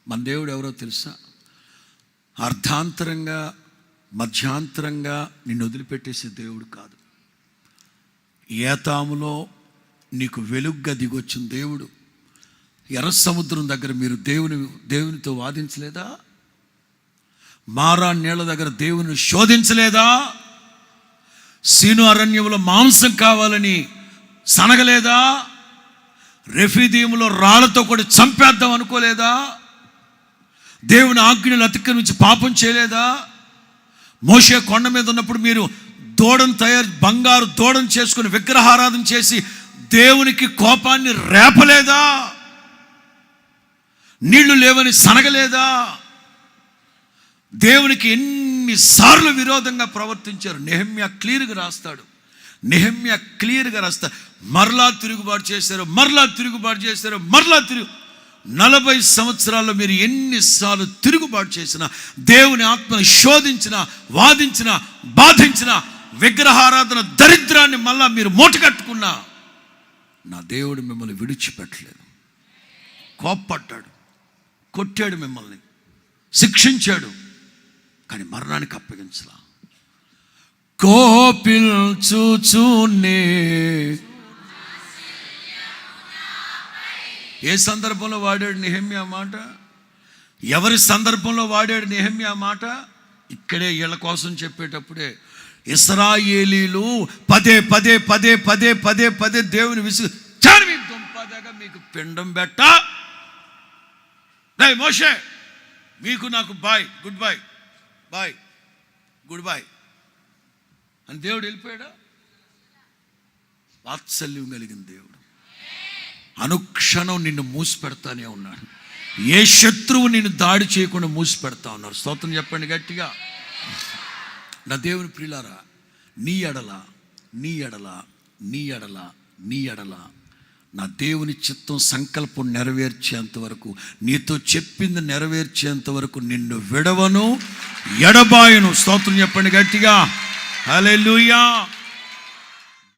మన దేవుడు ఎవరో తెలుసా? అర్ధాంతరంగా మధ్యాంతరంగా నిన్ను వదిలిపెట్టేసే దేవుడు కాదు. ఏతాములో నీకు వెలుగ్గా దిగొచ్చిన దేవుడు. ఎర్ర సముద్రం దగ్గర మీరు దేవునితో వాదించలేదా? మారా నీళ్ళ దగ్గర దేవుని శోధించలేదా? సీను అరణ్యంలో మాంసం కావాలని సనగలేదా? రెఫీదీములో రాళ్లతో కూడా చంపేద్దాం అనుకోలేదా? దేవుని ఆజ్ఞలు అతిక్రమించి పాపం చేయలేదా? మోషే కొండ మీద ఉన్నప్పుడు మీరు బంగారు దూడను చేసుకుని విగ్రహారాధన చేసి దేవునికి కోపాన్ని రేపలేదా? నీళ్లు లేవని సనగలేదా? దేవునికి ఎన్నిసార్లు విరోధంగా ప్రవర్తించారు. నెహెమ్యా క్లియర్గా రాస్తాడు. మరలా తిరుగుబాటు చేశారు. 40 సంవత్సరాల్లో మీరు ఎన్నిసార్లు తిరుగుబాటు చేసినా, దేవుని ఆత్మను శోధించిన, వాదించిన, బాధించిన, విగ్రహారాధన దరిద్రాన్ని మళ్ళా మీరు మూటకట్టుకున్నా, నా దేవుడు మిమ్మల్ని విడిచిపెట్టలేదు. కోప్పడ్డాడు, కొట్టాడు, మిమ్మల్ని శిక్షించాడు, కానీ మరణానికి అప్పగించలా. కోపిల్చుచునే ఏ సందర్భంలో వాడాడు నెహెమ్యా మాట? ఎవరి సందర్భంలో వాడాడు నెహెమ్యా మాట? ఇక్కడే వీళ్ళ కోసం చెప్పేటప్పుడే ఇశ్రాయేలీలు పదే దేవుని మీ దుంపదగా మీకు పిండం బెట్ట, మోషే మీకు నాకు గుడ్ బై అని దేవుడు వెళ్ళిపోయాడా? వాత్సల్యం కలిగిన దేవుడు అనుక్షణం నిన్ను మూసి పెడతానే ఉన్నాడు. ఏ శత్రువు నిన్ను దాడి చేయకుండా మూసి పెడతా ఉన్నారు. స్తోత్రం చెప్పండి గట్టిగా. నా దేవుని ప్రియులారా, నీ ఎడల నా దేవుని చిత్తం సంకల్పం నెరవేర్చేంత వరకు, నీతో చెప్పింది నెరవేర్చేంత వరకు నిన్ను విడవను, ఎడబాయను. స్తోత్రం చెప్పండి గట్టిగా. హల్లెలూయా.